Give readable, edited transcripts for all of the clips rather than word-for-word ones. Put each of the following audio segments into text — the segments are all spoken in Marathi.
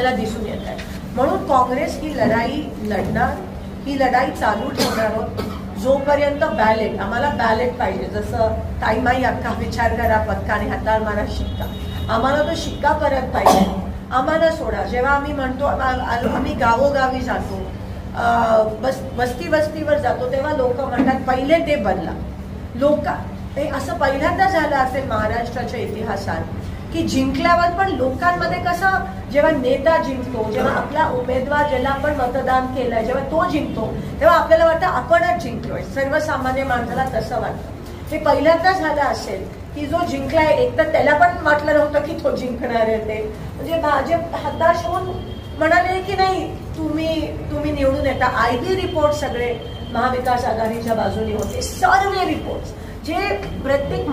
आपल्याला दिसून येत आहे. म्हणून काँग्रेस ही लढाई लढणार, ही लढाई चालू ठेवणार आहोत जोपर्यंत बॅलेट, आम्हाला बॅलेट पाहिजे. जसं ताईमाई अख्खा विचार करा पथकाने हाताळ मारा शिक्का, आम्हाला तो शिक्का परत पाहिजे. आम्हाला सोडा. जेव्हा आम्ही म्हणतो आम्ही गावोगावी जातो, वस्तीवर जातो, तेव्हा लोक म्हणतात पहिले ते बदला. ते असं पहिल्यांदा झालं असेल महाराष्ट्राच्या इतिहासात की जिंकल्यावर पण लोकांमध्ये कसं, जेव्हा नेता जिंकतो, जेव्हा आपला उमेदवार ज्याला आपण मतदान केलंय जेव्हा तो जिंकतो, तेव्हा आपल्याला वाटतं आपणच जिंकलोय. सर्वसामान्य माणसाला तसं वाटतं. हे पहिल्यांदा झालं असेल की जो जिंकलाय, एक तर त्याला पण वाटलं नव्हतं की तो जिंकणार आहे. ते म्हणजे भाजप हताश होऊन म्हणाले की नाही तुम्ही निवडून येता. IB रिपोर्ट सगळे महाविकास आघाडीच्या बाजूने होते, सर्वे रिपोर्ट जे प्रत्येक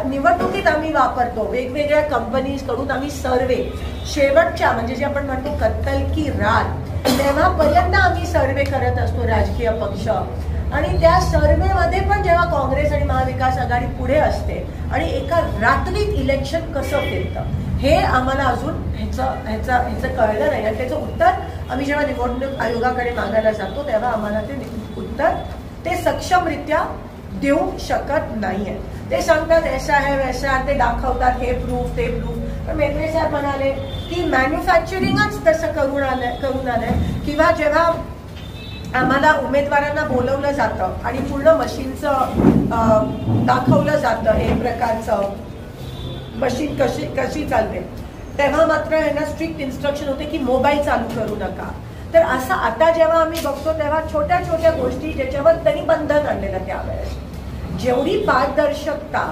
निवडणुकीत आम्ही वापरतो. वेगवेगळ्या कंपनीज कडून आम्ही सर्वे, शेवटच्या म्हणजे जे आपण म्हणतो कत्तल की रात, तेव्हापर्यंत आम्ही सर्वे करत असतो राजकीय पक्ष. आणि त्या सर्वेमध्ये पण जेव्हा काँग्रेस आणि महाविकास आघाडी पुढे असते आणि एका रात्रीत इलेक्शन कसं फिरतं, हे आम्हाला अजून ह्याचं कळलं नाही. आणि त्याचं उत्तर आम्ही जेव्हा निवडणूक आयोगाकडे मागायला जातो तेव्हा आम्हाला ते उत्तर ते सक्षमरित्या देऊ शकत नाहीये. ते सांगतात ऐसा है वैसा, ते दाखवतात हे प्रूफ ते प्रूफ. पण मेत्रे साहेब म्हणाले की मॅन्युफॅक्चरिंगच तसं करून आलंय. किंवा जेव्हा आम्हाला उमेदवारांना बोलवलं जातं आणि पूर्ण मशीनचं दाखवलं जातं, एक प्रकारचं मशीन कशी चालते, तेव्हा मात्र यांना स्ट्रिक्ट इन्स्ट्रक्शन होते की मोबाईल चालू करू नका. तर असं आता जेव्हा आम्ही बघतो तेव्हा छोट्या छोट्या गोष्टी ज्याच्यावर त्यांनी बंधन आणलेलं त्यावेळेस, जेवढी पारदर्शकता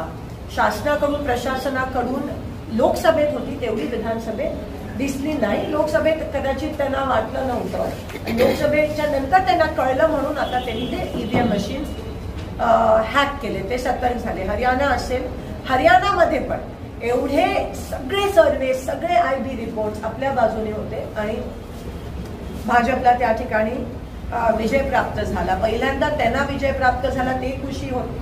शासनाकडून प्रशासनाकडून लोकसभेत होती तेवढी विधानसभेत दिसली नाही. लोकसभेत कदाचित त्यांना वाटलं नव्हतं, लोकसभेच्या नंतर त्यांना कळलं, म्हणून आता त्यांनी ते EVM मशीन्स हॅक केले, ते सतर्क झाले. हरियाणा असेल, हरियाणामध्ये पण एवढे सगळे सर्वे, सगळे IB रिपोर्ट आपल्या बाजूने होते आणि भाजपला त्या ठिकाणी विजय प्राप्त झाला. पहिल्यांदा त्यांना विजय प्राप्त झाला, ते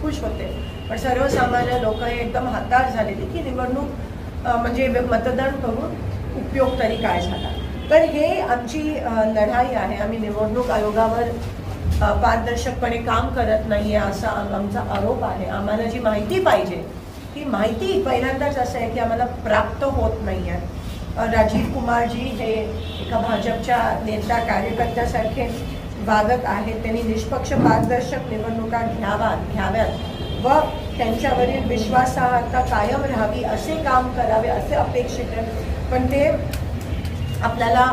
खुश होते. पण सर्वसामान्य लोक हे एकदम हताश झालेली की निवडणूक म्हणजे मतदान करून उपयोग तरी काय झाला. तर हे आमची लढाई आहे. आम्ही निवडणूक आयोगावर पारदर्शकपणे काम करत नाहीये असा आमचा आरोप आहे. आम्हाला जी माहिती पाहिजे ती माहिती पहिल्यांदाच असं आहे की आम्हाला प्राप्त होत नाहीये. राजीव कुमारजी हे एका भाजपच्या नेता कार्यकर्त्यासारखे वागत आहेत. त्यांनी निष्पक्ष पारदर्शक निवडणुका घ्याव्यात व त्यांच्यावरील विश्वासार्हता कायम राहावी असे काम करावे असे अपेक्षित आहे. पण ते आपल्याला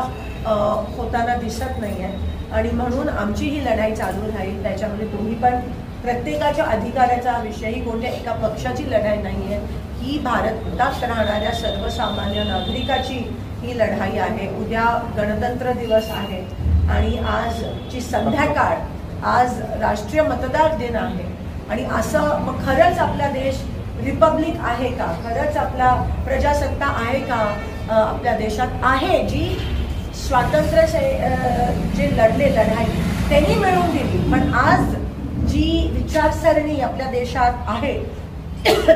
होताना दिसत नाही आहे आणि म्हणून आमची ही लढाई चालू राहील. त्याच्यामध्ये तुम्ही पण प्रत्येकाच्या अधिकाराचा विषय ही कोणत्या एका पक्षाची लढाई नाही आहे, ही भारतात राहणाऱ्या सर्वसामान्य नागरिकाची ही लढाई आहे. उद्या गणतंत्र दिवस आहे आणि आजची संध्याकाळ, आज राष्ट्रीय मतदार दिन आहे. आणि असं मग खरंच आपला देश रिपब्लिक आहे का, खरंच आपला प्रजासत्ता आहे का आपल्या देशात आहे, जी स्वातंत्र्य जे लढाई त्यांनी मिळवून दिली. पण आज जी विचारसरणी आपल्या देशात आहे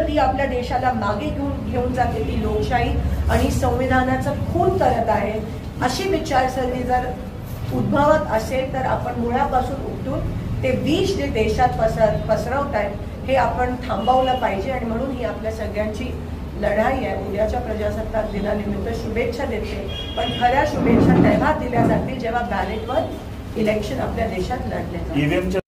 ती आपल्या देशाला मागे घेऊन जाते, ती लोकशाही आणि संविधानाचं खून करत आहे. अशी विचारसरणी जर उद्भवत असेल तर आपण मुळापासून उठून ते विष जे देशात पसरवत आहेत हे आपण थांबवलं पाहिजे. आणि म्हणून ही आपल्या सगळ्यांची लढाई आहे. उद्याच्या प्रजासत्ताक दिनानिमित्त शुभेच्छा देते, पण खऱ्या शुभेच्छा तेव्हा दिल्या जातील जेव्हा बॅलेटवर इलेक्शन आपल्या देशात लढले जाईल.